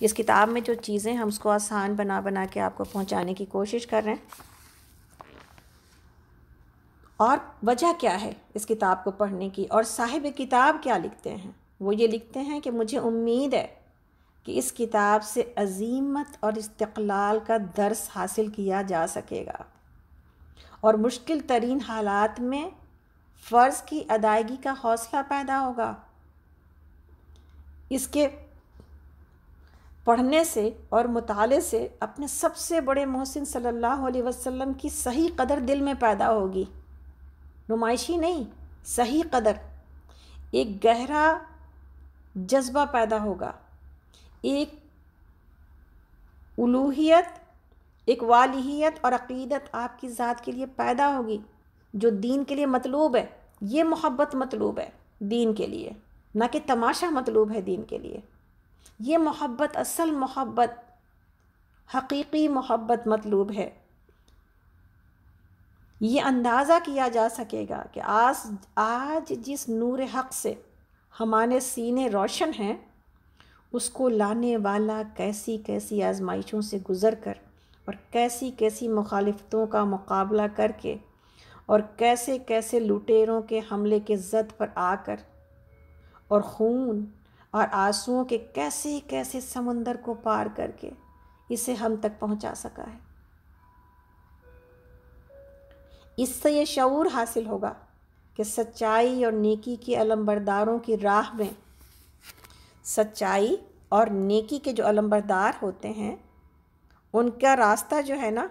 اس کتاب میں جو چیزیں ہم اس کو آسان بنا بنا کے آپ کو پہنچانے کی کوشش کر رہے ہیں۔ اور وجہ کیا ہے اس کتاب کو پڑھنے کی، اور صاحب کتاب کیا لکھتے ہیں؟ وہ یہ لکھتے ہیں کہ مجھے امید ہے کہ اس کتاب سے عزیمت اور استقلال کا درس حاصل کیا جا سکے گا، اور مشکل ترین حالات میں فرض کی ادائیگی کا حوصلہ پیدا ہوگا۔ اس کے پڑھنے سے اور مطالعے سے اپنے سب سے بڑے محسن صلی اللہ علیہ وسلم کی صحیح قدر دل میں پیدا ہوگی، نمائشی نہیں، صحیح قدر، ایک گہرا جذبہ پیدا ہوگا، ایک الوہیت، ایک والہیت اور عقیدت آپ کی ذات کے لیے پیدا ہوگی جو دین کے لیے مطلوب ہے۔ یہ محبت مطلوب ہے دین کے لیے، نہ کہ تماشا مطلوب ہے دین کے لیے۔ یہ محبت، اصل محبت، حقیقی محبت مطلوب ہے۔ یہ اندازہ کیا جا سکے گا کہ آج جس نور حق سے ہمارے سینے روشن ہیں، اس کو لانے والا کیسی کیسی آزمائشوں سے گزر کر اور کیسی کیسی مخالفتوں کا مقابلہ کر کے اور کیسے کیسے لٹیروں کے حملے کے زد پر آ کر اور خون اور آنسوؤں کے کیسے کیسے سمندر کو پار کر کے اسے ہم تک پہنچا سکا ہے۔ اس سے یہ شعور حاصل ہوگا کہ سچائی اور نیکی کے علمبرداروں کی راہ میں، سچائی اور نیکی کے جو علمبردار ہوتے ہیں ان کا راستہ جو ہے نا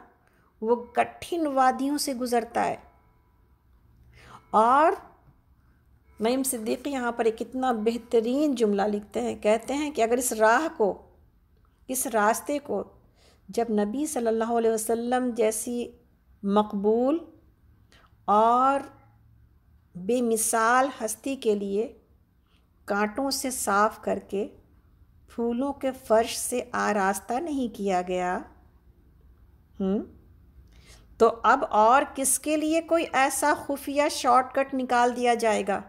وہ کٹھن وادیوں سے گزرتا ہے۔ اور نعیم صدیقی یہاں پر ایک اتنا بہترین جملہ لکھتے ہیں، کہتے ہیں کہ اگر اس راہ کو، اس راستے کو جب نبی صلی اللہ علیہ وسلم جیسی مقبول اور بے مثال ہستی کے لیے کانٹوں سے صاف کر کے پھولوں کے فرش سے آراستہ نہیں کیا گیا، تو اب اور کس کے لیے کوئی ایسا خفیہ شارٹ کٹ نکال دیا جائے گا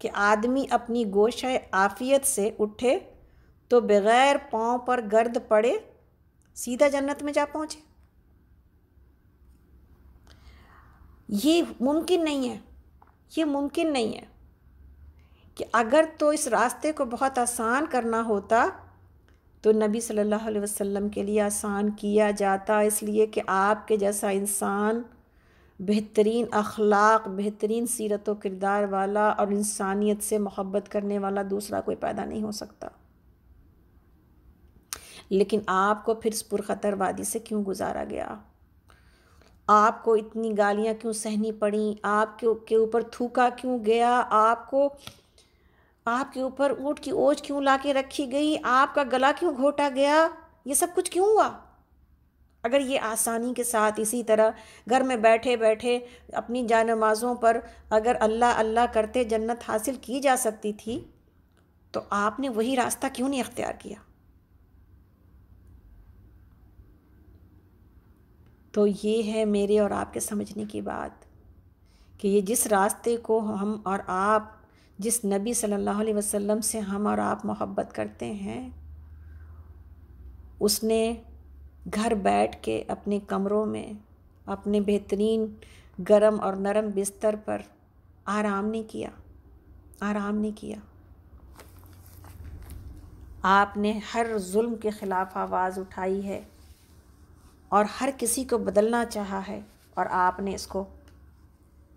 کہ آدمی اپنی گوشہ عافیت سے اٹھے تو بغیر پاؤں پر گرد پڑے سیدھا جنت میں جا پہنچے؟ یہ ممکن نہیں ہے، یہ ممکن نہیں ہے کہ اگر تو اس راستے کو بہت آسان کرنا ہوتا تو نبی صلی اللہ علیہ وسلم کے لیے آسان کیا جاتا، اس لیے کہ آپ کے جیسا انسان، بہترین اخلاق، بہترین سیرت و کردار والا اور انسانیت سے محبت کرنے والا دوسرا کوئی پیدا نہیں ہو سکتا۔ لیکن آپ کو پھر اس پرخطر وادی سے کیوں گزارا گیا؟ آپ کو اتنی گالیاں کیوں سہنی پڑیں؟ آپ کے اوپر تھوکا کیوں گیا؟ آپ کے اوپر اونٹ کی اوج کیوں لا کے رکھی گئی؟ آپ کا گلا کیوں گھوٹا گیا؟ یہ سب کچھ کیوں ہوا؟ اگر یہ آسانی کے ساتھ اسی طرح گھر میں بیٹھے بیٹھے اپنی جانمازوں پر اگر اللہ اللہ کرتے جنت حاصل کی جا سکتی تھی تو آپ نے وہی راستہ کیوں نہیں اختیار کیا؟ تو یہ ہے میرے اور آپ کے سمجھنے کی بات کہ یہ جس راستے کو ہم اور آپ، جس نبی صلی اللہ علیہ وسلم سے ہم اور آپ محبت کرتے ہیں، اس نے گھر بیٹھ کے اپنے کمروں میں اپنے بہترین گرم اور نرم بستر پر آرام نہیں کیا، آرام نہیں کیا۔ آپ نے ہر ظلم کے خلاف آواز اٹھائی ہے اور ہر کسی کو بدلنا چاہا ہے، اور آپ نے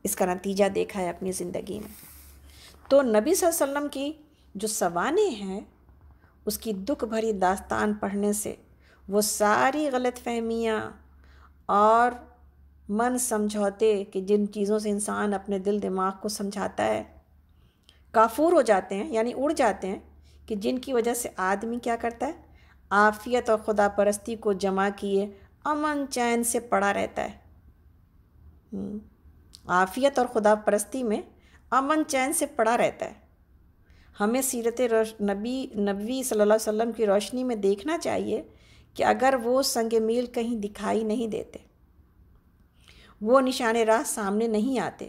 اس کا نتیجہ دیکھا ہے اپنی زندگی میں۔ تو نبی صلی اللہ علیہ وسلم کی جو سوانح ہیں، اس کی دکھ بھری داستان پڑھنے سے وہ ساری غلط فہمیاں اور من سمجھوتے کہ جن چیزوں سے انسان اپنے دل دماغ کو سمجھاتا ہے کافور ہو جاتے ہیں، یعنی اڑ جاتے ہیں، کہ جن کی وجہ سے آدمی کیا کرتا ہے؟ عافیت اور خدا پرستی کو جمع کیے امن چین سے پڑا رہتا ہے۔ عافیت اور خدا پرستی میں امن چین سے پڑا رہتا ہے۔ ہمیں سیرت نبی صلی اللہ علیہ وسلم کی روشنی میں دیکھنا چاہیے کہ اگر وہ سنگ میل کہیں دکھائی نہیں دیتے، وہ نشان راہ سامنے نہیں آتے،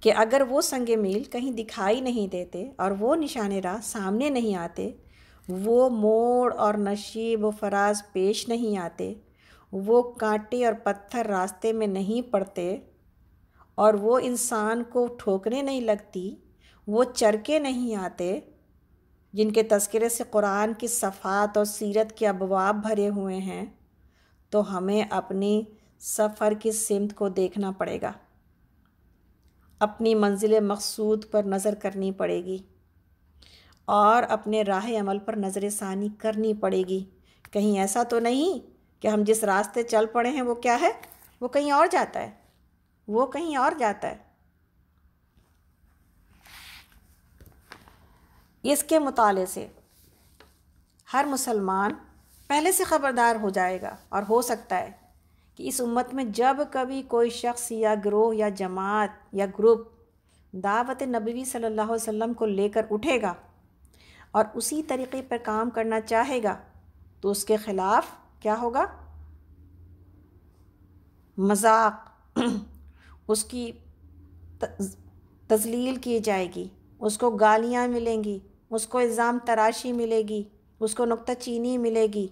کہ اگر وہ سنگ میل کہیں دکھائی نہیں دیتے اور وہ نشان راہ سامنے نہیں آتے، وہ موڑ اور نشیب و فراز پیش نہیں آتے، وہ کانٹے اور پتھر راستے میں نہیں پڑتے، اور وہ انسان کو ٹھوکریں نہیں لگتی، وہ چرکے نہیں آتے جن کے تذکرے سے قرآن کی صفحات اور سیرت کے ابواب بھرے ہوئے ہیں، تو ہمیں اپنی سفر کی سمت کو دیکھنا پڑے گا، اپنی منزل مقصود پر نظر کرنی پڑے گی اور اپنے راہ عمل پر نظر ثانی کرنی پڑے گی۔ کہیں ایسا تو نہیں کہ ہم جس راستے چل پڑے ہیں وہ کیا ہے، وہ کہیں اور جاتا ہے، وہ کہیں اور جاتا ہے۔ اس کے مطالعے سے ہر مسلمان پہلے سے خبردار ہو جائے گا، اور ہو سکتا ہے کہ اس امت میں جب کبھی کوئی شخص یا گروہ یا جماعت یا گروپ دعوت نبوی صلی اللہ علیہ وسلم کو لے کر اٹھے گا اور اسی طریقے پر کام کرنا چاہے گا، تو اس کے خلاف کیا ہوگا؟ مذاق، اس کی تذلیل کی جائے گی، اس کو گالیاں ملیں گی، اس کو الزام تراشی ملے گی، اس کو نکتہ چینی ملے گی،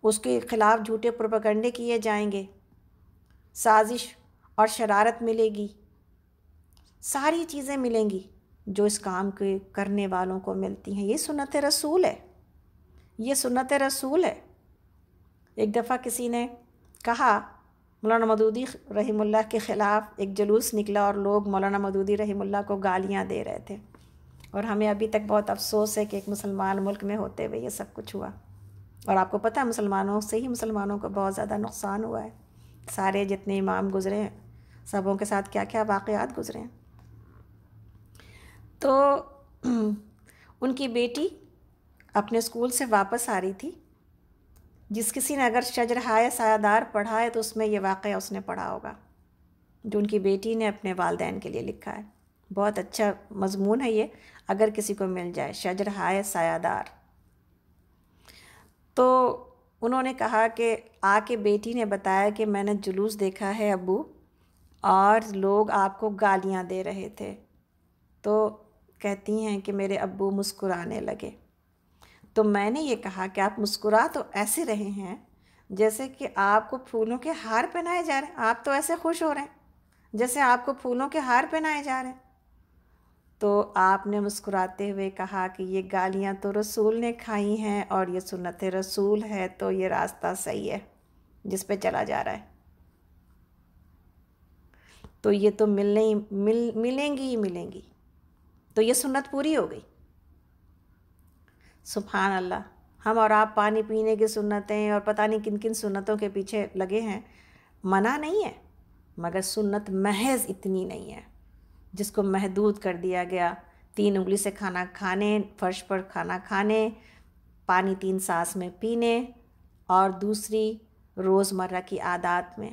اس کے خلاف جھوٹے پروپیگنڈے کیے جائیں گے، سازش اور شرارت ملے گی، ساری چیزیں ملیں گی جو اس کام کے کرنے والوں کو ملتی ہیں۔ یہ سنت رسول ہے، یہ سنت رسول ہے۔ ایک دفعہ کسی نے کہا، مولانا مودودی رحم اللہ کے خلاف ایک جلوس نکلا اور لوگ مولانا مودودی رحم اللہ کو گالیاں دے رہے تھے، اور ہمیں ابھی تک بہت افسوس ہے کہ ایک مسلمان ملک میں ہوتے ہوئے یہ سب کچھ ہوا۔ اور آپ کو پتہ ہے مسلمانوں سے ہی مسلمانوں کو بہت زیادہ نقصان ہوا ہے، سارے جتنے امام گزرے ہیں سبوں کے ساتھ کیا کیا واقعات گزرے ہیں۔ تو ان کی بیٹی اپنے اسکول سے واپس آ رہی تھی، جس کسی نے اگر شجرہائے سایہ دار پڑھا ہے تو اس میں یہ واقعہ اس نے پڑھا ہوگا، جو ان کی بیٹی نے اپنے والدین کے لیے لکھا ہے۔ بہت اچھا مضمون ہے یہ، اگر کسی کو مل جائے، شجرہائے سایہ دار۔ تو انہوں نے کہا کہ آ کے بیٹی نے بتایا کہ میں نے جلوس دیکھا ہے ابو، اور لوگ آپ کو گالیاں دے رہے تھے۔ تو کہتی ہیں کہ میرے ابو مسکرانے لگے، تو میں نے یہ کہا کہ آپ مسکرا تو ایسے رہے ہیں جیسے کہ آپ کو پھولوں کے ہار پہنائے جا رہے ہیں، آپ تو ایسے خوش ہو رہے ہیں جیسے آپ کو پھولوں کے ہار پہنائے جا رہے ہیں۔ تو آپ نے مسکراتے ہوئے کہا کہ یہ گالیاں تو رسول نے کھائی ہیں، اور یہ سنت رسول ہے، تو یہ راستہ صحیح ہے جس پہ چلا جا رہا ہے، تو یہ تو ملیں گی ہی ملیں گی، تو یہ سنت پوری ہو گئی۔ سبحان اللہ، ہم اور آپ پانی پینے کی سنتیں اور پتہ نہیں کن کن سنتوں کے پیچھے لگے ہیں۔ منع نہیں ہے، مگر سنت محض اتنی نہیں ہے جس کو محدود کر دیا گیا، 3 انگلی سے کھانا کھانے، فرش پر کھانا کھانے، پانی 3 سانس میں پینے، اور دوسری روزمرہ کی عادات میں۔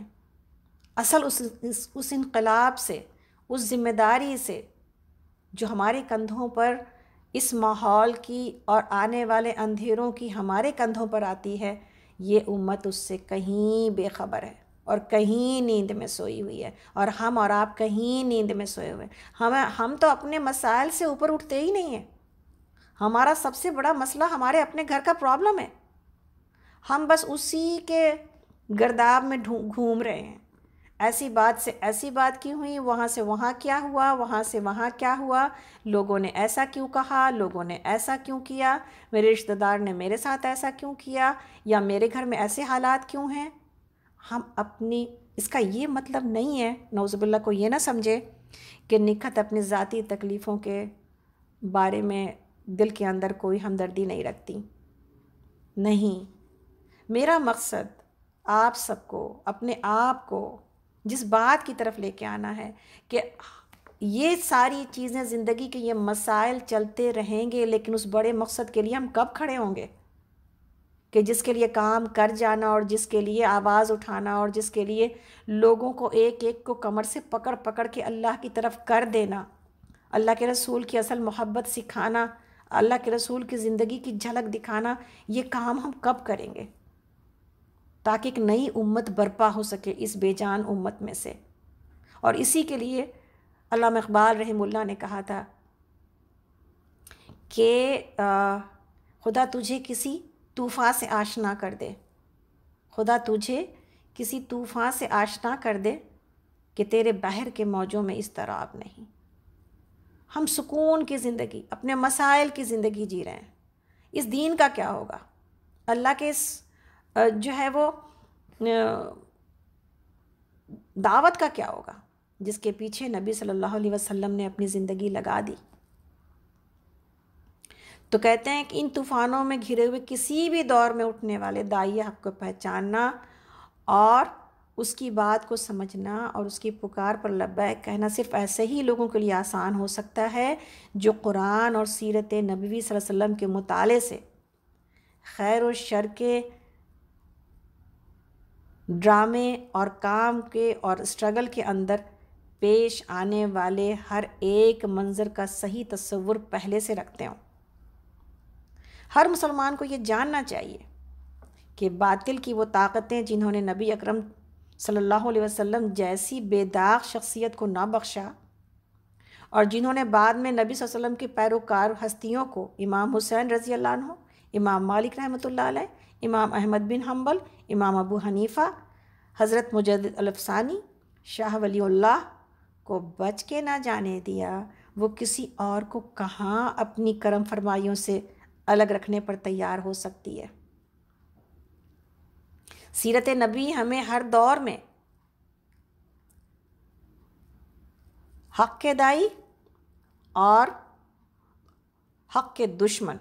اصل اس انقلاب سے، اس ذمہ داری سے جو ہمارے کندھوں پر اس ماحول کی اور آنے والے اندھیروں کی ہمارے کندھوں پر آتی ہے، یہ امت اس سے کہیں بے خبر ہے اور کہیں نیند میں سوئی ہوئی ہے، اور ہم اور آپ کہیں نیند میں سوئے ہوئے ہیں۔ ہم تو اپنے مسائل سے اوپر اٹھتے ہی نہیں ہیں۔ ہمارا سب سے بڑا مسئلہ ہمارے اپنے گھر کا پرابلم ہے، ہم بس اسی کے گرداب میں گھوم رہے ہیں۔ ایسی بات سے ایسی بات کیوں ہوئی، وہاں سے وہاں کیا ہوا، وہاں سے وہاں کیا ہوا، لوگوں نے ایسا کیوں کہا، لوگوں نے ایسا کیوں کیا، میرے رشتہ دار نے میرے ساتھ ایسا کیوں کیا، یا میرے گھر میں ایسے حالات کیوں ہیں۔ ہم اپنی، اس کا یہ مطلب نہیں ہے، نعوذ باللہ کو یہ نہ سمجھے کہ نکھت اپنی ذاتی تکلیفوں کے بارے میں دل کے اندر کوئی ہمدردی نہیں رکھتی۔ نہیں، میرا مقصد آپ سب کو، اپنے آپ کو جس بات کی طرف لے کے آنا ہے کہ یہ ساری چیزیں، زندگی کے یہ مسائل چلتے رہیں گے، لیکن اس بڑے مقصد کے لیے ہم کب کھڑے ہوں گے کہ جس کے لیے کام کر جانا، اور جس کے لیے آواز اٹھانا، اور جس کے لیے لوگوں کو ایک ایک کو کمر سے پکڑ پکڑ کے اللہ کی طرف کر دینا، اللہ کے رسول کی اصل محبت سکھانا، اللہ کے رسول کی زندگی کی جھلک دکھانا، یہ کام ہم کب کریں گے تاکہ ایک نئی امت برپا ہو سکے اس بے جان امت میں سے۔ اور اسی کے لیے علامہ اقبال رحمہ اللہ نے کہا تھا کہ خدا تجھے کسی طوفان سے آشنا کر دے، خدا تجھے کسی طوفان سے آشنا کر دے کہ تیرے بحر کے موجوں میں اضطراب نہیں۔ ہم سکون کی زندگی، اپنے مسائل کی زندگی جی رہے ہیں، اس دین کا کیا ہوگا؟ اللہ کے اس جو ہے وہ دعوت کا کیا ہوگا جس کے پیچھے نبی صلی اللہ علیہ وسلم نے اپنی زندگی لگا دی؟ تو کہتے ہیں کہ ان طوفانوں میں گھرے ہوئے کسی بھی دور میں اٹھنے والے داعیہ حق کو پہچاننا اور اس کی بات کو سمجھنا اور اس کی پکار پر لبیک کہنا صرف ایسے ہی لوگوں کے لیے آسان ہو سکتا ہے جو قرآن اور سیرت نبوی صلی اللہ علیہ وسلم کے مطالعے سے خیر و شر کے ڈرامے اور کام کے اور اسٹرگل کے اندر پیش آنے والے ہر ایک منظر کا صحیح تصور پہلے سے رکھتے ہوں۔ ہر مسلمان کو یہ جاننا چاہیے کہ باطل کی وہ طاقتیں جنہوں نے نبی اکرم صلی اللہ علیہ وسلم جیسی بے داغ شخصیت کو نہ بخشا اور جنہوں نے بعد میں نبی صلی اللہ علیہ وسلم کے پیروکار ہستیوں کو، امام حسین رضی اللہ عنہ، امام مالک رحمۃ اللہ علیہ، امام احمد بن حنبل، امام ابو حنیفہ، حضرت مجدد الافسانی، شاہ ولی اللہ کو بچ کے نہ جانے دیا، وہ کسی اور کو کہاں اپنی کرم فرمائیوں سے الگ رکھنے پر تیار ہو سکتی ہے۔ سیرت نبی ہمیں ہر دور میں حق کے دائی اور حق کے دشمن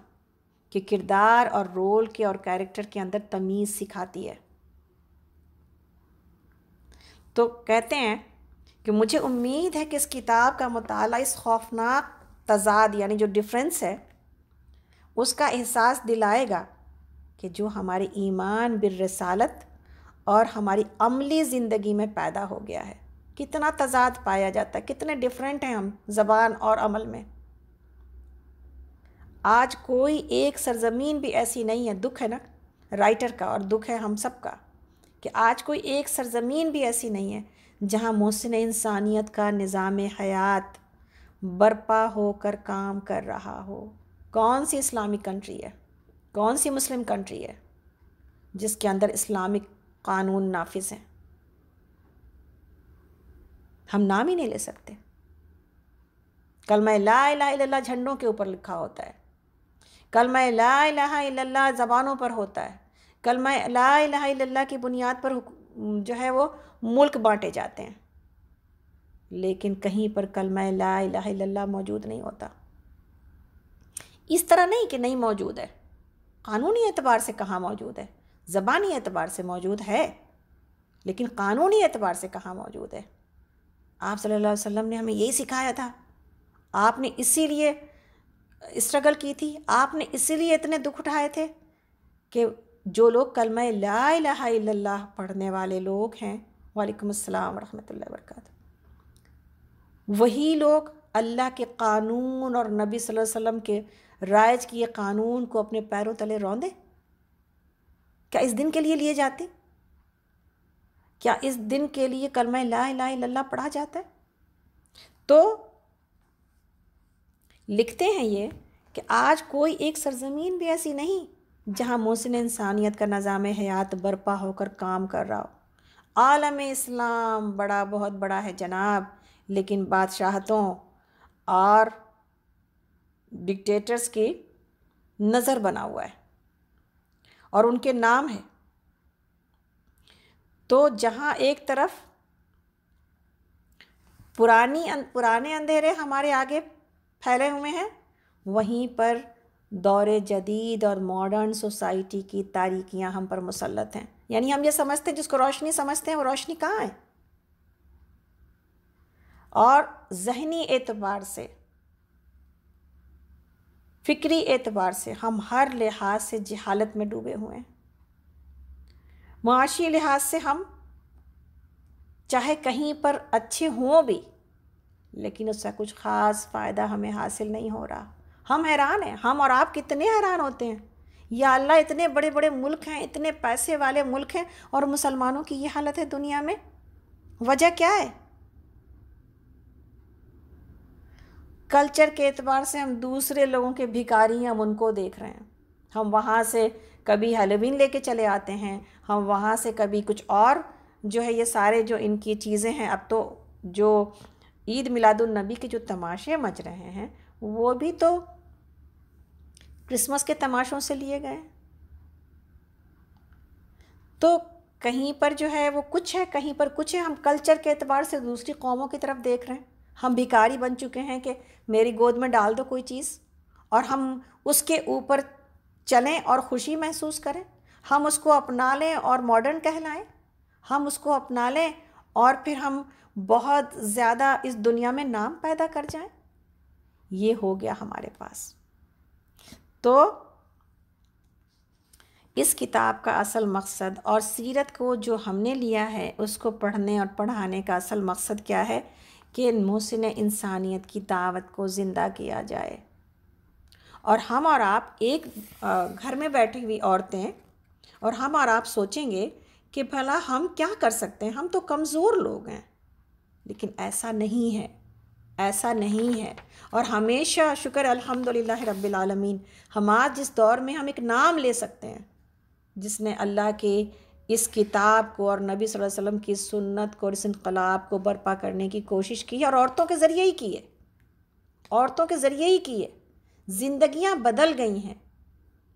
کے کردار اور رول کے اور کیریکٹر کے اندر تمیز سکھاتی ہے۔ تو کہتے ہیں کہ مجھے امید ہے کہ اس کتاب کا مطالعہ اس خوفناک تضاد یعنی جو ڈفرینس ہے اس کا احساس دلائے گا کہ جو ہمارے ایمان بالرسالت اور ہماری عملی زندگی میں پیدا ہو گیا ہے، کتنا تضاد پایا جاتا ہے، کتنے ڈفرینٹ ہیں ہم زبان اور عمل میں۔ آج کوئی ایک سرزمین بھی ایسی نہیں ہے، دکھ ہے نا رائٹر کا اور دکھ ہے ہم سب کا کہ آج کوئی ایک سرزمین بھی ایسی نہیں ہے جہاں محسن انسانیت کا نظام حیات برپا ہو کر کام کر رہا ہو۔ کون سی اسلامک کنٹری ہے، کون سی مسلم کنٹری ہے جس کے اندر اسلامک قانون نافذ ہیں؟ ہم نام ہی نہیں لے سکتے۔ کلمہ لا الہ الا اللہ جھنڈوں کے اوپر لکھا ہوتا ہے، کلمہ لا الہ الا اللہ زبانوں پر ہوتا ہے، کلمہ لا الہ الا اللہ کی بنیاد پر جو ہے وہ ملک بانٹے جاتے ہیں، لیکن کہیں پر کلمہ لا الہ الا اللہ موجود نہیں ہوتا۔ اس طرح نہیں کہ نہیں موجود ہے، قانونی اعتبار سے کہاں موجود ہے، زبانی اعتبار سے موجود ہے، لیکن قانونی اعتبار سے کہاں موجود ہے؟ آپ صلی اللہ علیہ وسلم نے ہمیں یہی سکھایا تھا، آپ نے اسی لیے اسٹرگل کی تھی، آپ نے اسی لیے اتنے دکھ اٹھائے تھے کہ جو لوگ کلمہ لا الہ الا اللہ پڑھنے والے لوگ ہیں، وعلیکم السلام ورحمۃ اللہ وبرکاتہ، وہی لوگ اللہ کے قانون اور نبی صلی اللہ علیہ وسلم کے رائج کیے قانون کو اپنے پیروں تلے روندے؟ کیا اس دن کے لیے لیے جاتے؟ کیا اس دن کے لیے کلمہ لا الہ الا اللہ پڑھا جاتا ہے؟ تو لکھتے ہیں یہ کہ آج کوئی ایک سرزمین بھی ایسی نہیں جہاں محسن انسانیت کا نظام حیات برپا ہو کر کام کر رہا ہو۔ عالم اسلام بڑا بہت بڑا ہے جناب، لیکن بادشاہتوں اور ڈکٹیٹرز کی نظر بنا ہوا ہے اور ان کے نام ہے۔ تو جہاں ایک طرف پرانے اندھیرے ہمارے آگے پھیلے ہوئے ہیں، وہیں پر دور جدید اور ماڈرن سوسائٹی کی تاریکیاں ہم پر مسلط ہیں۔ یعنی ہم یہ سمجھتے ہیں، جس کو روشنی سمجھتے ہیں وہ روشنی کہاں ہے؟ اور ذہنی اعتبار سے، فکری اعتبار سے ہم ہر لحاظ سے جہالت میں ڈوبے ہوئے ہیں۔ معاشی لحاظ سے ہم چاہے کہیں پر اچھے ہوں بھی، لیکن اس سے کچھ خاص فائدہ ہمیں حاصل نہیں ہو رہا۔ ہم حیران ہیں، ہم اور آپ کتنے حیران ہوتے ہیں، یا اللہ اتنے بڑے بڑے ملک ہیں، اتنے پیسے والے ملک ہیں، اور مسلمانوں کی یہ حالت ہے دنیا میں۔ وجہ کیا ہے؟ کلچر کے اعتبار سے ہم دوسرے لوگوں کے بھکاری ہم ان کو دیکھ رہے ہیں. ہم وہاں سے کبھی ہیلووین لے کے چلے آتے ہیں، ہم وہاں سے کبھی کچھ اور جو ہے. یہ سارے جو ان کی چیزیں ہیں، اب تو جو عید میلاد النبی کے جو تماشے مچ رہے ہیں وہ بھی تو کرسمس کے تماشوں سے لیے گئے. تو کہیں پر جو ہے وہ کچھ ہے، کہیں پر کچھ ہے. ہم کلچر کے اعتبار سے دوسری قوموں کی طرف دیکھ رہے ہیں. ہم بھکاری بن چکے ہیں کہ میری گود میں ڈال دو کوئی چیز اور ہم اس کے اوپر چلیں اور خوشی محسوس کریں. ہم اس کو اپنا لیں اور ماڈرن کہلائیں. ہم اس کو اپنا لیں اور پھر ہم بہت زیادہ اس دنیا میں نام پیدا کر جائیں. یہ ہو گیا ہمارے پاس. تو اس کتاب کا اصل مقصد اور سیرت کو جو ہم نے لیا ہے اس کو پڑھنے اور پڑھانے کا اصل مقصد کیا ہے کہ محسن انسانیت کی دعوت کو زندہ کیا جائے. اور ہم اور آپ ایک گھر میں بیٹھی ہوئی عورتیں اور ہم اور آپ سوچیں گے کہ بھلا ہم کیا کر سکتے ہیں، ہم تو کمزور لوگ ہیں. لیکن ایسا نہیں ہے، ایسا نہیں ہے. اور ہمیشہ شکر الحمدللہ رب العالمین، ہم آج جس دور میں ہم ایک نام لے سکتے ہیں جس نے اللہ کے اس کتاب کو اور نبی صلی اللہ علیہ وسلم کی سنت کو اور اس انقلاب کو برپا کرنے کی کوشش کی ہے، اور عورتوں کے ذریعے ہی کی ہے. عورتوں کے ذریعے ہی کی ہے. زندگیاں بدل گئی ہیں،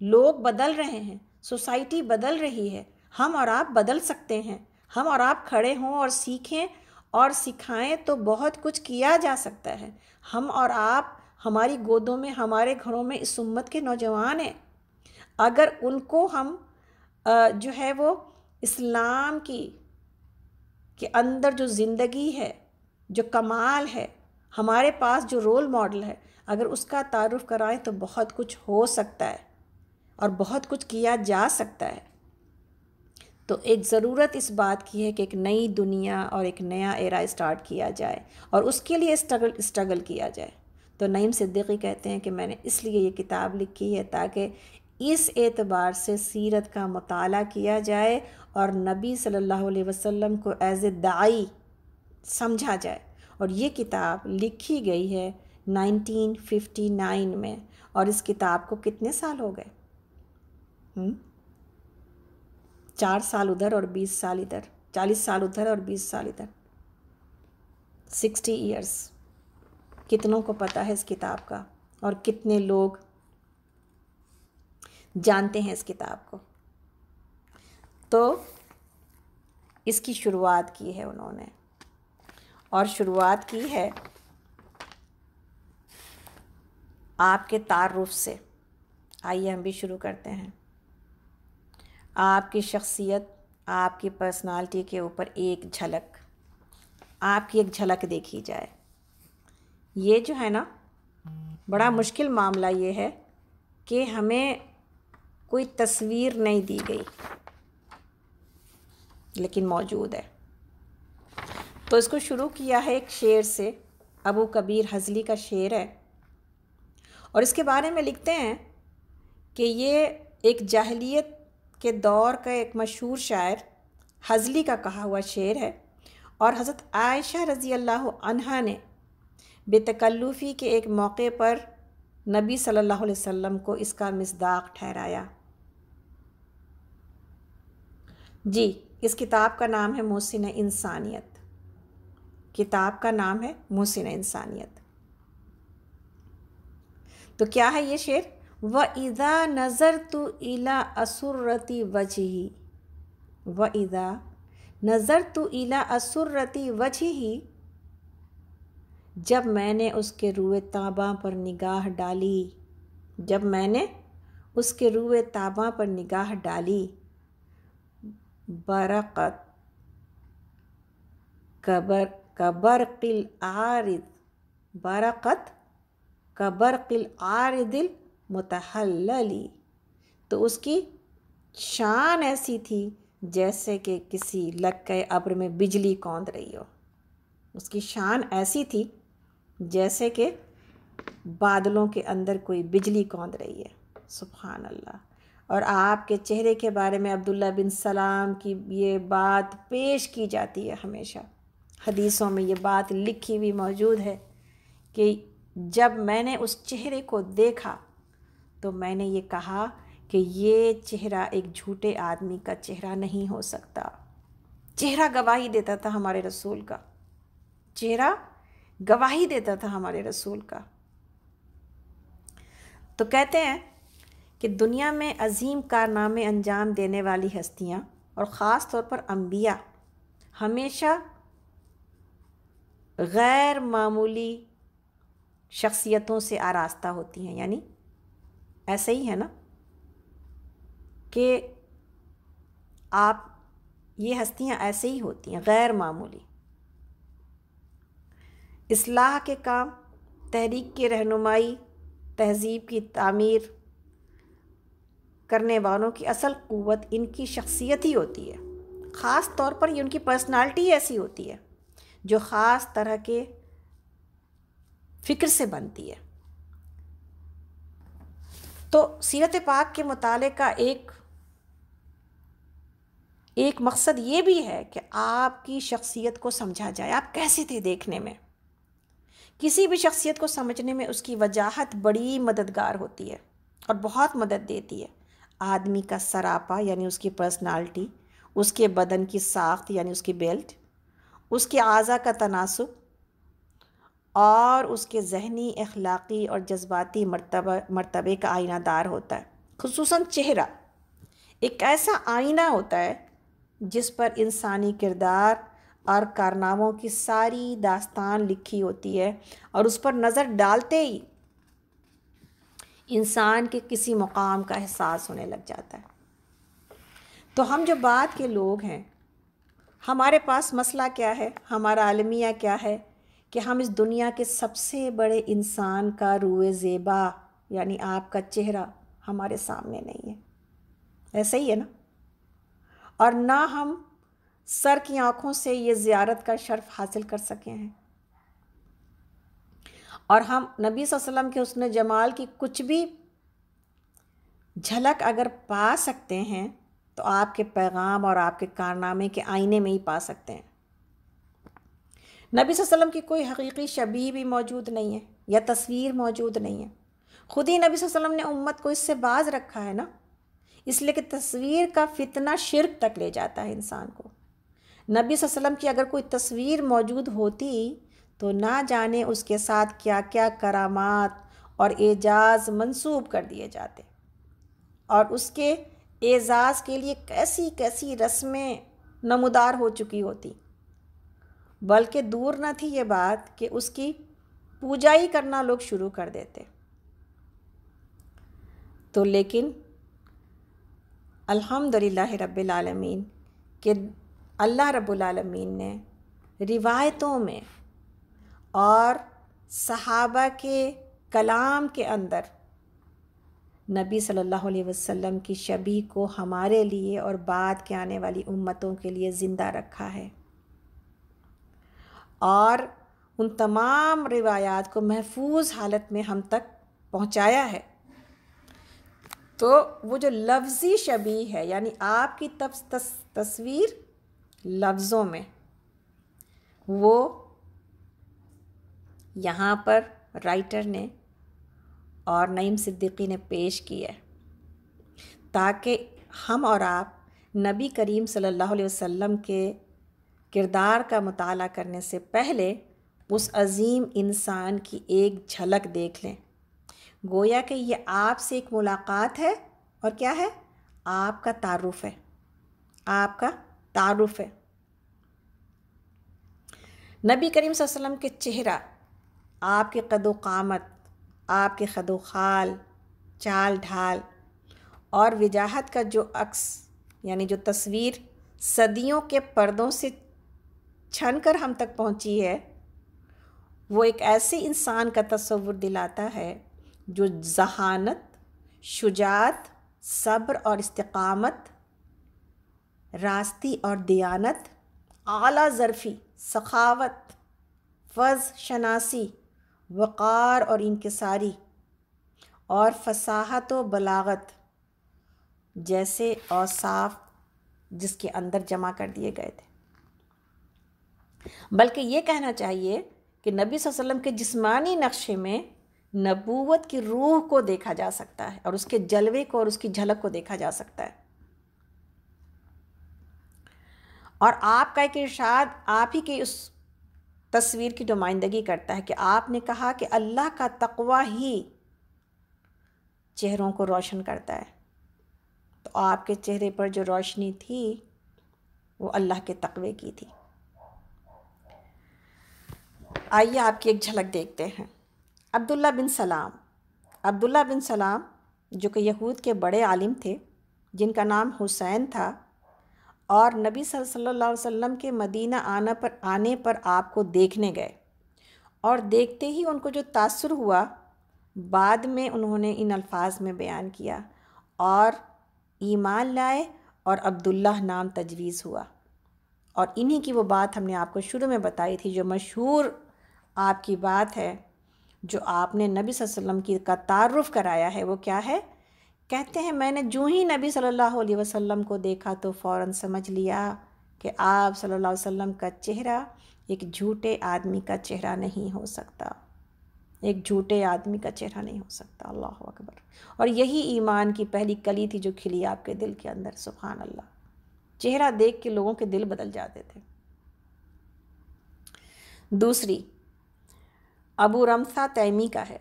لوگ بدل رہے ہیں، سوسائٹی بدل رہی ہے. ہم اور آپ بدل سکتے ہیں. ہم اور آپ کھڑے ہوں اور سیکھیں اور سکھائیں تو بہت کچھ کیا جا سکتا ہے. ہم اور آپ، ہماری گودوں میں، ہمارے گھروں میں اس امت کے نوجوان ہیں. اگر ان کو ہم جو ہے وہ اسلام کی کے اندر جو زندگی ہے، جو کمال ہے، ہمارے پاس جو رول ماڈل ہے، اگر اس کا تعارف کرائیں تو بہت کچھ ہو سکتا ہے اور بہت کچھ کیا جا سکتا ہے. تو ایک ضرورت اس بات کی ہے کہ ایک نئی دنیا اور ایک نیا ایرا اسٹارٹ کیا جائے اور اس کے لیے اسٹرگل کیا جائے. تو نعیم صدیقی کہتے ہیں کہ میں نے اس لیے یہ کتاب لکھی ہے تاکہ اس اعتبار سے سیرت کا مطالعہ کیا جائے اور نبی صلی اللہ علیہ وسلم کو ایز اے داعی سمجھا جائے. اور یہ کتاب لکھی گئی ہے 1959 میں، اور اس کتاب کو کتنے سال ہو گئے؟ 4 سال ادھر اور 20 سال ادھر، 40 سال ادھر اور 20 سال ادھر، 60 ایئرس. کتنوں کو پتہ ہے اس کتاب کا اور کتنے لوگ جانتے ہیں اس کتاب کو. تو اس کی شروعات کی ہے انہوں نے، اور شروعات کی ہے آپ کے تعارف سے. آئیے ہم بھی شروع کرتے ہیں. آپ کی شخصیت، آپ کی پرسنالٹی کے اوپر ایک جھلک، آپ کی ایک جھلک دیکھی جائے. یہ جو ہے نا بڑا مشکل معاملہ یہ ہے کہ ہمیں کوئی تصویر نہیں دی گئی لیکن موجود ہے. تو اس کو شروع کیا ہے ایک شعر سے. ابو کبیر حضلی کا شعر ہے اور اس کے بارے میں لکھتے ہیں کہ یہ ایک جاہلیت کے دور کا ایک مشہور شاعر حضلی کا کہا ہوا شعر ہے، اور حضرت عائشہ رضی اللہ عنہا نے بے تکلفی کے ایک موقع پر نبی صلی اللہ علیہ وسلم کو اس کا مصداق ٹھہرایا. جی، اس کتاب کا نام ہے محسن انسانیت. کتاب کا نام ہے محسن انسانیت. تو کیا ہے یہ شعر؟ وَإِذَا نَظَرْتُ إِلَىٰ أَسُرَّةِ وَجْهِهِ وَإِذَا نَظَرْتُ إِلَىٰ أَسُرَّةِ وَجْهِهِ، جب میں نے اس کے روئے تاباں پر نگاہ ڈالی، جب میں نے اس کے روئے تاباں پر نگاہ ڈالی، برقت کبرق العارض، برقت کبرق العارض المتحللی، تو اس کی شان ایسی تھی جیسے کہ کسی لکہ ابر میں بجلی کوند رہی ہو. اس کی شان ایسی تھی جیسے کہ بادلوں کے اندر کوئی بجلی کوند رہی ہے. سبحان اللہ. اور آپ کے چہرے کے بارے میں عبداللہ بن سلام کی یہ بات پیش کی جاتی ہے ہمیشہ. حدیثوں میں یہ بات لکھی ہوئی موجود ہے کہ جب میں نے اس چہرے کو دیکھا تو میں نے یہ کہا کہ یہ چہرہ ایک جھوٹے آدمی کا چہرہ نہیں ہو سکتا۔ چہرہ گواہی دیتا تھا ہمارے رسول کا، چہرہ گواہی دیتا تھا ہمارے رسول کا۔ تو کہتے ہیں کہ دنیا میں عظیم کارنامے انجام دینے والی ہستیاں اور خاص طور پر انبیاء ہمیشہ غیر معمولی شخصیتوں سے آراستہ ہوتی ہیں، یعنی ایسے ہی ہے نا کہ آپ یہ ہستیاں ایسے ہی ہوتی ہیں، غیر معمولی، اصلاح کے کام، تحریک کی رہنمائی، تہذیب کی تعمیر کرنے والوں کی اصل قوت ان کی شخصیت ہی ہوتی ہے۔ خاص طور پر یہ ان کی پرسنالٹی ایسی ہوتی ہے جو خاص طرح کے فکر سے بنتی ہے۔ تو سیرت پاک کے مطالعے کا ایک مقصد یہ بھی ہے کہ آپ کی شخصیت کو سمجھا جائے، آپ کیسے تھے دیکھنے میں۔ کسی بھی شخصیت کو سمجھنے میں اس کی وجاہت بڑی مددگار ہوتی ہے اور بہت مدد دیتی ہے۔ آدمی کا سراپا یعنی اس کی پرسنالٹی، اس کے بدن کی ساخت یعنی اس کی بیلٹ، اس کے اعضاء کا تناسب اور اس کے ذہنی، اخلاقی اور جذباتی مرتبے کا آئینہ دار ہوتا ہے۔ خصوصاً چہرہ ایک ایسا آئینہ ہوتا ہے جس پر انسانی کردار اور کارناموں کی ساری داستان لکھی ہوتی ہے، اور اس پر نظر ڈالتے ہی انسان کے کسی مقام کا احساس ہونے لگ جاتا ہے۔ تو ہم جو بعد کے لوگ ہیں، ہمارے پاس مسئلہ کیا ہے، ہمارا المیہ کیا ہے کہ ہم اس دنیا کے سب سے بڑے انسان کا روئے زیبا یعنی آپ کا چہرہ ہمارے سامنے نہیں ہے۔ ایسا ہی ہے نا؟ اور نہ ہم سر کی آنکھوں سے یہ زیارت کا شرف حاصل کر سکے ہیں، اور ہم نبی صلی اللہ علیہ وسلم کے حسن جمال کی کچھ بھی جھلک اگر پا سکتے ہیں تو آپ کے پیغام اور آپ کے کارنامے کے آئینے میں ہی پا سکتے ہیں۔ نبی صلی اللہ علیہ وسلم کی کوئی حقیقی شبیہ بھی موجود نہیں ہے یا تصویر موجود نہیں ہے۔ خود ہی نبی صلی اللہ علیہ وسلم نے امت کو اس سے باز رکھا ہے نا، اس لیے کہ تصویر کا فتنہ شرک تک لے جاتا ہے انسان کو۔ نبی صلی اللہ علیہ وسلم کی اگر کوئی تصویر موجود ہوتی تو نہ جانے اس کے ساتھ کیا کیا کرامات اور اعجاز منسوب کر دیے جاتے، اور اس کے اعزاز کے لیے کیسی کیسی رسمیں نمودار ہو چکی ہوتی، بلکہ دور نہ تھی یہ بات کہ اس کی پوجا ہی کرنا لوگ شروع کر دیتے۔ تو لیکن الحمدللہ رب العالمین کہ اللہ رب العالمین نے روایتوں میں اور صحابہ کے کلام کے اندر نبی صلی اللہ علیہ وسلم کی شبیہ کو ہمارے لیے اور بعد کے آنے والی امتوں کے لیے زندہ رکھا ہے، اور ان تمام روایات کو محفوظ حالت میں ہم تک پہنچایا ہے۔ تو وہ جو لفظی شبیہ ہے یعنی آپ کی تصویر لفظوں میں، وہ یہاں پر رائٹر نے اور نعیم صدیقی نے پیش کی ہے تاکہ ہم اور آپ نبی کریم صلی اللہ علیہ وسلم کے کردار کا مطالعہ کرنے سے پہلے اس عظیم انسان کی ایک جھلک دیکھ لیں۔ گویا کہ یہ آپ سے ایک ملاقات ہے، اور کیا ہے؟ آپ کا تعارف ہے، آپ کا تعارف ہے۔ نبی کریم صلی اللہ علیہ وسلم کے چہرہ، آپ کے قد و قامت، آپ کے خد و خال، چال ڈھال اور وجاہت کا جو عکس یعنی جو تصویر صدیوں کے پردوں سے چھن کر ہم تک پہنچی ہے، وہ ایک ایسے انسان کا تصور دلاتا ہے جو ذہانت، شجاعت، صبر اور استقامت، راستی اور دیانت، اعلیٰ ظرفی، سخاوت، فض شناسی، وقار اور انکساری اور فصاحت و بلاغت جیسے اوصاف جس کے اندر جمع کر دیے گئے تھے۔ بلکہ یہ کہنا چاہیے کہ نبی صلی اللہ علیہ وسلم کے جسمانی نقشے میں نبوت کی روح کو دیکھا جا سکتا ہے اور اس کے جلوے کو اور اس کی جھلک کو دیکھا جا سکتا ہے۔ اور آپ کا ایک ارشاد آپ ہی کی اس تصویر کی نمائندگی کرتا ہے کہ آپ نے کہا کہ اللہ کا تقوی ہی چہروں کو روشن کرتا ہے، تو آپ کے چہرے پر جو روشنی تھی وہ اللہ کے تقوی کی تھی۔ آئیے آپ کی ایک جھلک دیکھتے ہیں۔ عبداللہ بن سلام جو کہ یہود کے بڑے عالم تھے، جن کا نام حسین تھا، اور نبی صلی اللہ علیہ وسلم کے مدینہ آنے پر آپ کو دیکھنے گئے، اور دیکھتے ہی ان کو جو تاثر ہوا بعد میں انہوں نے ان الفاظ میں بیان کیا اور ایمان لائے اور عبداللہ نام تجویز ہوا۔ اور انہی کی وہ بات ہم نے آپ کو شروع میں بتائی تھی، جو مشہور آپ کی بات ہے، جو آپ نے نبی صلی اللہ علیہ وسلم کا تعارف کرایا ہے، وہ کیا ہے؟ کہتے ہیں میں نے جو ہی نبی صلی اللہ علیہ وسلم کو دیکھا تو فوراً سمجھ لیا کہ آپ صلی اللہ علیہ وسلم کا چہرہ ایک جھوٹے آدمی کا چہرہ نہیں ہو سکتا، ایک جھوٹے آدمی کا چہرہ نہیں ہو سکتا۔ اللہ اکبر۔ اور یہی ایمان کی پہلی کلی تھی جو کھلی آپ کے دل کے اندر۔ سبحان اللہ، چہرہ دیکھ کے لوگوں کے دل بدل جاتے تھے۔ دوسری ابو رمثا تیمی کا ہے،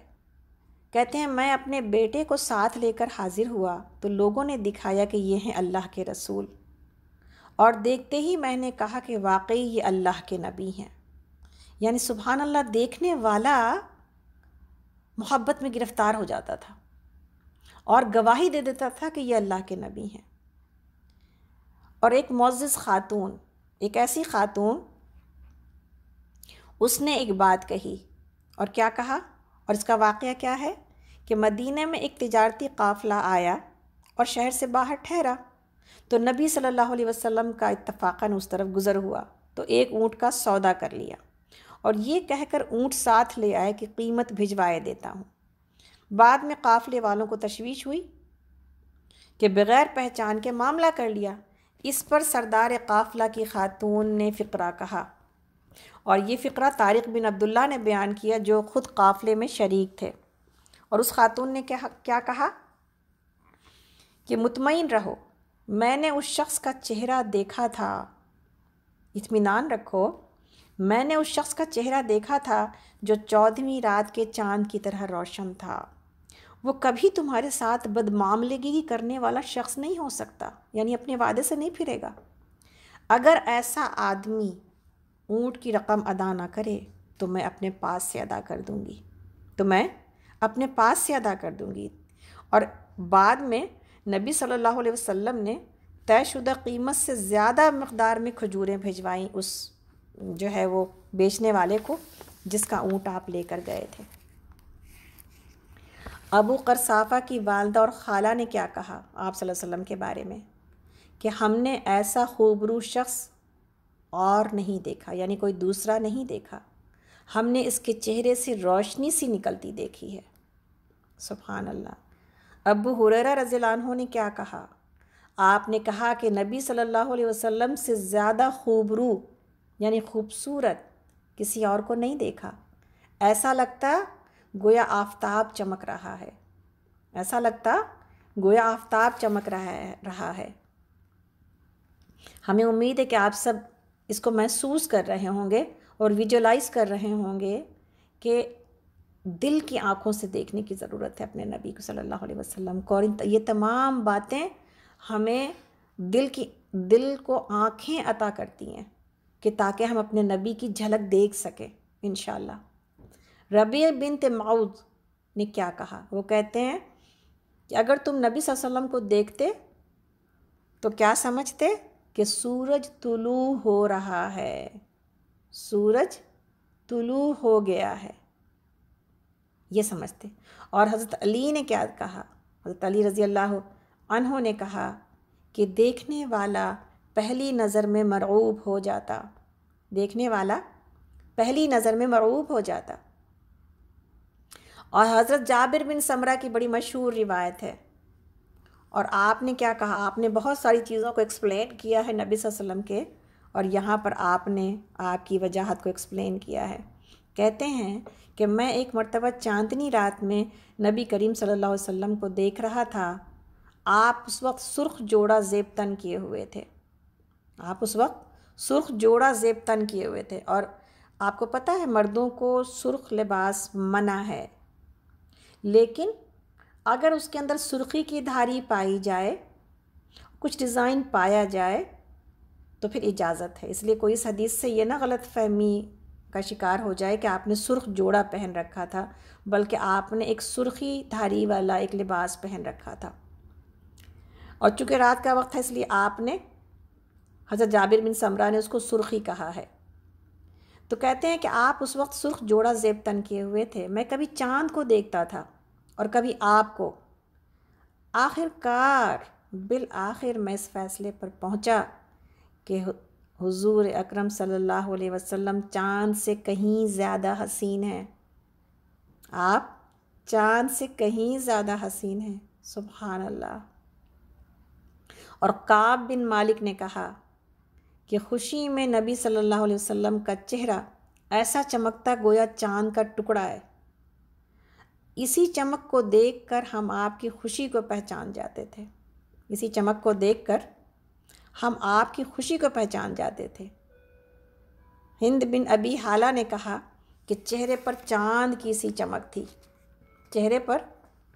کہتے ہیں میں اپنے بیٹے کو ساتھ لے کر حاضر ہوا تو لوگوں نے دکھایا کہ یہ ہیں اللہ کے رسول، اور دیکھتے ہی میں نے کہا کہ واقعی یہ اللہ کے نبی ہیں۔ یعنی سبحان اللہ، دیکھنے والا محبت میں گرفتار ہو جاتا تھا اور گواہی دے دیتا تھا کہ یہ اللہ کے نبی ہیں۔ اور ایک معزز خاتون، ایک ایسی خاتون، اس نے ایک بات کہی، اور کیا کہا؟ اور اس کا واقعہ کیا ہے کہ مدینہ میں ایک تجارتی قافلہ آیا اور شہر سے باہر ٹھہرا، تو نبی صلی اللہ علیہ وسلم کا اتفاقاً اس طرف گزر ہوا تو ایک اونٹ کا سودا کر لیا، اور یہ کہہ کر اونٹ ساتھ لے آئے کہ قیمت بھجوائے دیتا ہوں۔ بعد میں قافلے والوں کو تشویش ہوئی کہ بغیر پہچان کے معاملہ کر لیا۔ اس پر سردار قافلہ کی خاتون نے فقرہ کہا، اور یہ فقرہ طارق بن عبداللہ نے بیان کیا جو خود قافلے میں شریک تھے۔ اور اس خاتون نے کیا کہا کہ مطمئن رہو، میں نے اس شخص کا چہرہ دیکھا تھا، اطمینان رکھو، میں نے اس شخص کا چہرہ دیکھا تھا جو 14ویں رات کے چاند کی طرح روشن تھا، وہ کبھی تمہارے ساتھ بدمعاملگی کرنے والا شخص نہیں ہو سکتا، یعنی اپنے وعدے سے نہیں پھرے گا۔ اگر ایسا آدمی اونٹ کی رقم ادا نہ کرے تو میں اپنے پاس سے ادا کر دوں گی، اور بعد میں نبی صلی اللہ علیہ وسلم نے طے شدہ قیمت سے زیادہ مقدار میں کھجوریں بھیجوائیں اس جو ہے وہ بیچنے والے کو جس کا اونٹ آپ لے کر گئے تھے۔ ابو قرصافہ کی والدہ اور خالہ نے کیا کہا آپ صلی اللہ علیہ وسلم کے بارے میں کہ ہم نے ایسا خوبرو شخص اور نہیں دیکھا، یعنی کوئی دوسرا نہیں دیکھا، ہم نے اس کے چہرے سے روشنی سی نکلتی دیکھی ہے۔ سبحان اللہ۔ ابو ہریرہ رضی اللہ عنہ نے کیا کہا؟ آپ نے کہا کہ نبی صلی اللہ علیہ وسلم سے زیادہ خوبرو یعنی خوبصورت کسی اور کو نہیں دیکھا، ایسا لگتا گویا آفتاب چمک رہا ہے، ایسا لگتا گویا آفتاب چمک رہا ہے۔ ہمیں امید ہے کہ آپ سب اس کو محسوس کر رہے ہوں گے اور ویژولائز کر رہے ہوں گے کہ دل کی آنکھوں سے دیکھنے کی ضرورت ہے اپنے نبی صلی اللہ علیہ وسلم کو، اور یہ تمام باتیں ہمیں دل کو آنکھیں عطا کرتی ہیں کہ تاکہ ہم اپنے نبی کی جھلک دیکھ سکیں انشاءاللہ۔ ربیع بنت معوذ نے کیا کہا؟ وہ کہتے ہیں کہ اگر تم نبی صلی اللہ علیہ وسلم کو دیکھتے تو کیا سمجھتے کہ سورج طلوع ہو رہا ہے، سورج طلوع ہو گیا ہے، یہ سمجھتے۔ اور حضرت علی نے کیا کہا؟ حضرت علی رضی اللہ عنہ نے کہا کہ دیکھنے والا پہلی نظر میں مرعوب ہو جاتا، دیکھنے والا پہلی نظر میں مرعوب ہو جاتا۔ اور حضرت جابر بن سمرہ کی بڑی مشہور روایت ہے، اور آپ نے کیا کہا؟ آپ نے بہت ساری چیزوں کو ایکسپلین کیا ہے نبی صلی اللہ علیہ وسلم کے، اور یہاں پر آپ نے آپ کی وجاہت کو ایکسپلین کیا ہے کہتے ہیں کہ میں ایک مرتبہ چاندنی رات میں نبی کریم صلی اللہ علیہ وسلم کو دیکھ رہا تھا۔ آپ اس وقت سرخ جوڑا زیب تن کیے ہوئے تھے۔ آپ اس وقت سرخ جوڑا زیب تن کیے ہوئے تھے، اور آپ کو پتہ ہے مردوں کو سرخ لباس منع ہے، لیکن اگر اس کے اندر سرخی کی دھاری پائی جائے، کچھ ڈیزائن پایا جائے تو پھر اجازت ہے۔ اس لیے کوئی اس حدیث سے یہ نہ غلط فہمی کا شکار ہو جائے کہ آپ نے سرخ جوڑا پہن رکھا تھا، بلکہ آپ نے ایک سرخی دھاری والا ایک لباس پہن رکھا تھا، اور چونکہ رات کا وقت ہے اس لیے آپ نے، حضرت جابر بن سمرہ نے اس کو سرخی کہا ہے۔ تو کہتے ہیں کہ آپ اس وقت سرخ جوڑا زیب تن کیے ہوئے تھے۔ میں کبھی چاند کو دیکھتا تھا اور کبھی آپ کو۔ آخر کار بالآخر میں اس فیصلے پر پہنچا کہ حضور اکرم صلی اللہ علیہ وسلم چاند سے کہیں زیادہ حسین ہیں۔ آپ چاند سے کہیں زیادہ حسین ہیں، سبحان اللہ۔ اور کعب بن مالک نے کہا کہ خوشی میں نبی صلی اللہ علیہ وسلم کا چہرہ ایسا چمکتا گویا چاند کا ٹکڑا ہے۔ اسی چمک کو دیکھ کر ہم آپ کی خوشی کو پہچان جاتے تھے۔ اسی چمک کو دیکھ کر ہم آپ کی خوشی کو پہچان جاتے تھے۔ ہند بن ابی حالہ نے کہا کہ چہرے پر چاند کی سی چمک تھی، چہرے پر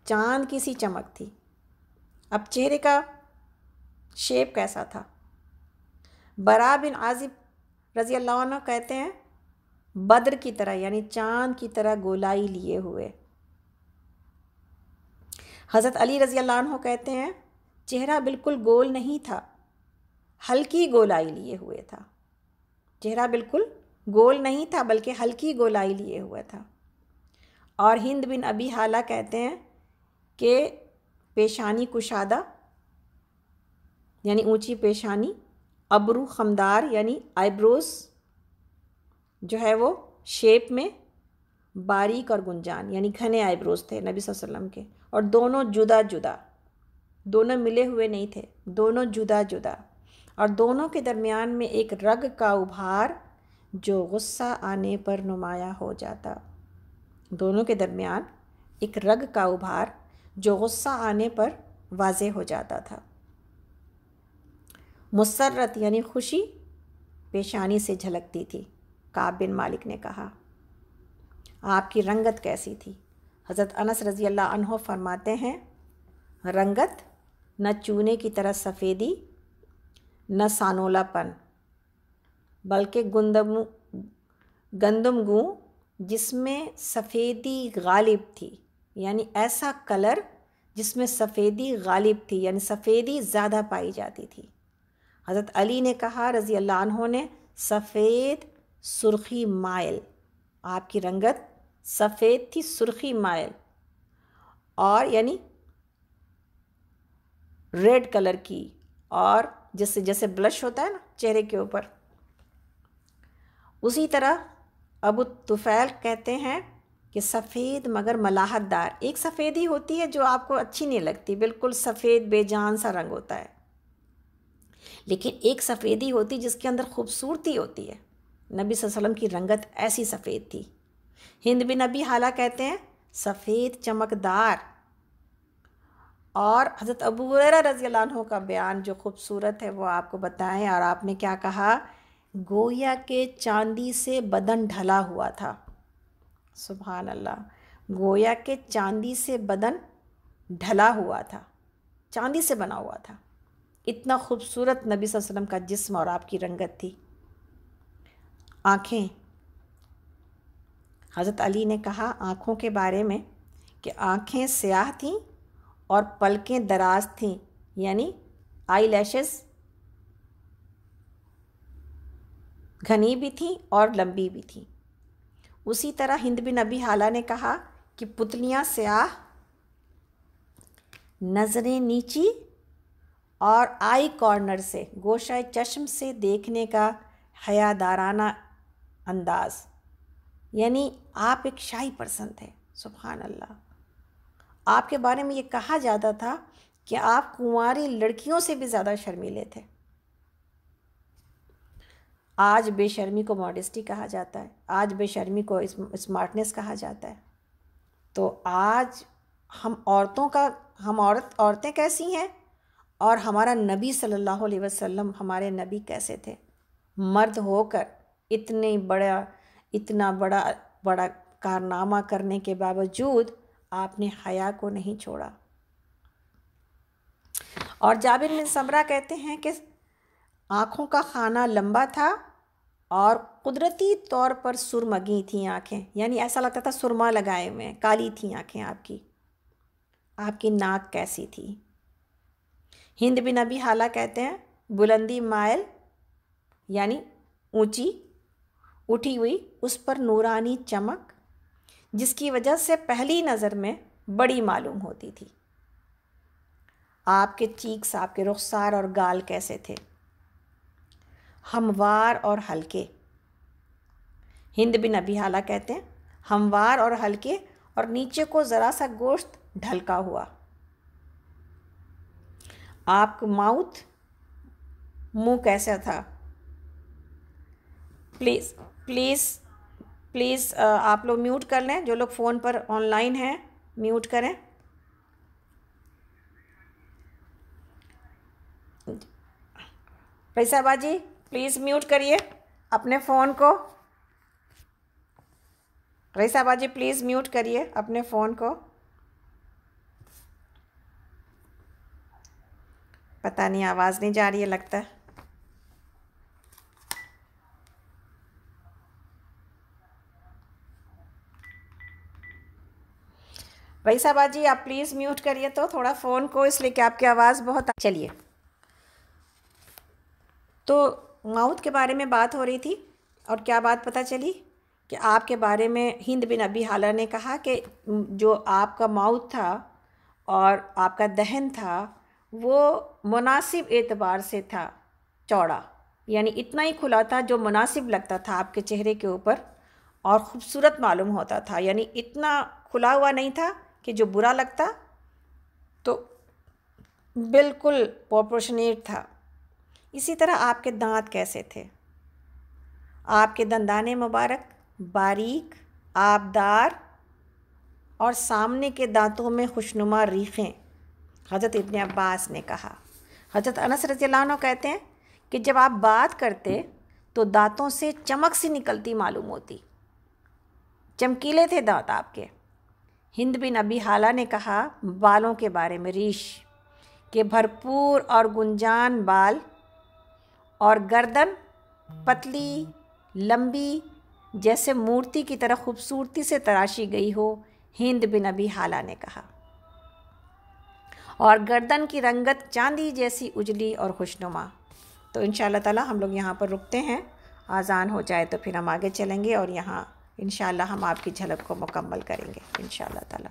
چاند کی سی چمک تھی۔ اب چہرے کا شیپ کیسا تھا؟ برا بن عازب رضی اللہ عنہ کہتے ہیں بدر کی طرح، یعنی چاند کی طرح گولائی لیے ہوئے۔ حضرت علی رضی اللہ عنہ کہتے ہیں چہرہ بالکل گول نہیں تھا، ہلکی گولائی لیے ہوئے تھا۔ چہرہ بالکل گول نہیں تھا بلکہ ہلکی گولائی لیے ہوئے تھا۔ اور ہند بن ابی حالہ کہتے ہیں کہ پیشانی کشادہ یعنی اونچی پیشانی، ابرو خمدار یعنی آئی بروز جو ہے وہ شیپ میں باریک اور گنجان، یعنی گھنے آئی بروز تھے نبی صلی اللہ علیہ وسلم کے، اور دونوں جدا جدا، دونوں ملے ہوئے نہیں تھے، دونوں جدا جدا، اور دونوں کے درمیان میں ایک رگ کا ابھار جو غصہ آنے پر نمایاں ہو جاتا۔ دونوں کے درمیان ایک رگ کا ابھار جو غصہ آنے پر واضح ہو جاتا تھا۔ مسرت یعنی خوشی پیشانی سے جھلکتی تھی۔ کعب بن مالک نے کہا آپ کی رنگت کیسی تھی؟ حضرت انس رضی اللہ عنہ فرماتے ہیں رنگت نہ چونے کی طرح سفیدی نہ سانولا پن، بلکہ گندم گوں جس میں سفیدی غالب تھی، یعنی ایسا کلر جس میں سفیدی غالب تھی، یعنی سفیدی زیادہ پائی جاتی تھی۔ حضرت علی نے کہا رضی اللہ عنہ نے سفید سرخی مائل، آپ کی رنگت سفید تھی سرخی مائل، اور یعنی ریڈ کلر کی، اور جیسے بلش ہوتا ہے نا چہرے کے اوپر، اسی طرح ابو طفیل کہتے ہیں کہ سفید مگر ملاحت دار، ایک سفیدی ہوتی ہے جو آپ کو اچھی نہیں لگتی، بالکل سفید بے جان سا رنگ ہوتا ہے، لیکن ایک سفیدی ہوتی جس کے اندر خوبصورتی ہوتی ہے۔ نبی صلی اللہ علیہ وسلم کی رنگت ایسی سفید تھی۔ ہند بن ابی حالہ کہتے ہیں سفید چمکدار، اور حضرت ابو ہریرہ رضی اللہ عنہ کا بیان جو خوبصورت ہے وہ آپ کو بتائیں، اور آپ نے کیا کہا گویا کہ چاندی سے بدن ڈھلا ہوا تھا۔ سبحان اللہ، گویا کہ چاندی سے بدن ڈھلا ہوا تھا، چاندی سے بنا ہوا تھا، اتنا خوبصورت نبی صلی اللہ علیہ وسلم کا جسم اور آپ کی رنگت تھی۔ آنکھیں، حضرت علی نے کہا آنکھوں کے بارے میں کہ آنکھیں سیاہ تھیں اور پلکیں دراز تھیں، یعنی آئی لیشز گھنی بھی تھیں اور لمبی بھی تھیں۔ اسی طرح ہند بن ابی حالہ نے کہا کہ پتلیاں سیاہ، نظریں نیچی، اور آئی کارنر سے گوشہ چشم سے دیکھنے کا حیادارانہ انداز، یعنی آپ ایک شائی پرسن تھے۔ سبحان اللہ، آپ کے بارے میں یہ کہا جاتا تھا کہ آپ کنواری لڑکیوں سے بھی زیادہ شرمیلے تھے۔ آج بے شرمی کو ماڈسٹی کہا جاتا ہے، آج بے شرمی کو اسمارٹنیس کہا جاتا ہے۔ تو آج عورتیں کیسی ہیں اور ہمارا نبی صلی اللہ علیہ وسلم، ہمارے نبی کیسے تھے؟ مرد ہو کر اتنا بڑا کارنامہ کرنے کے باوجود آپ نے حیا کو نہیں چھوڑا۔ اور جابر بن سمرہ کہتے ہیں کہ آنکھوں کا خانہ لمبا تھا اور قدرتی طور پر سرمگی تھیں آنکھیں، یعنی ایسا لگتا تھا سرما لگائے ہوئے، کالی تھیں آنکھیں آپ کی ناک کیسی تھی؟ ہند بن ابی حالہ کہتے ہیں بلندی مائل یعنی اونچی اٹھی ہوئی، اس پر نورانی چمک، جس کی وجہ سے پہلی نظر میں بڑی معلوم ہوتی تھی۔ آپ کے چیکس، آپ کے رخسار اور گال کیسے تھے؟ ہموار اور ہلکے۔ ہند بن ابی حالہ کہتے ہیں ہموار اور ہلکے، اور نیچے کو ذرا سا گوشت ڈھلکا ہوا۔ آپ کا منہ کیسا تھا؟ پلیز آپ لوگ میوٹ کر لیں، جو لوگ فون پر آن لائن ہیں میوٹ کریں۔ رئیسہ باجی پلیز میوٹ کریے اپنے فون کو۔ رئیسہ باجی پلیز میوٹ کریے اپنے فون کو۔ پتہ نہیں آواز نہیں جا رہی ہے لگتا ہے۔ رئیسہ باجی آپ پلیز میوٹ کریے تو تھوڑا فون کو، اس لیے کہ آپ کی آواز بہت چلیے۔ تو ماؤتھ کے بارے میں بات ہو رہی تھی، اور کیا بات پتہ چلی کہ آپ کے بارے میں ہند بن ابی حالہ نے کہا کہ جو آپ کا ماؤتھ تھا اور آپ کا دہن تھا وہ مناسب اعتبار سے تھا چوڑا، یعنی اتنا ہی کھلا تھا جو مناسب لگتا تھا آپ کے چہرے کے اوپر اور خوبصورت معلوم ہوتا تھا، یعنی اتنا کھلا ہوا نہیں تھا کہ جو برا لگتا، تو بالکل پروپورشنیٹ تھا۔ اسی طرح آپ کے دانت کیسے تھے؟ آپ کے دندان مبارک باریک، آبدار، اور سامنے کے دانتوں میں خوشنما ریخیں۔ حضرت ابن عباس نے کہا، حضرت انس رضی اللہ عنہ کہتے ہیں کہ جب آپ بات کرتے تو دانتوں سے چمک سی نکلتی معلوم ہوتی، چمکیلے تھے دانت آپ کے۔ ہند بن ابی حالہ نے کہا بالوں کے بارے میں، ریش کہ بھرپور اور گنجان بال، اور گردن پتلی لمبی جیسے مورتی کی طرح خوبصورتی سے تراشی گئی ہو، ہند بن ابی حالہ نے کہا، اور گردن کی رنگت چاندی جیسی اجلی اور خوشنما۔ تو انشاءاللہ تعالی ہم لوگ یہاں پر رکتے ہیں، آذان ہو جائے تو پھر ہم آگے چلیں گے، اور یہاں انشاءاللہ ہم آپ کی جھلک کو مکمل کریں گے انشاءاللہ تعالی۔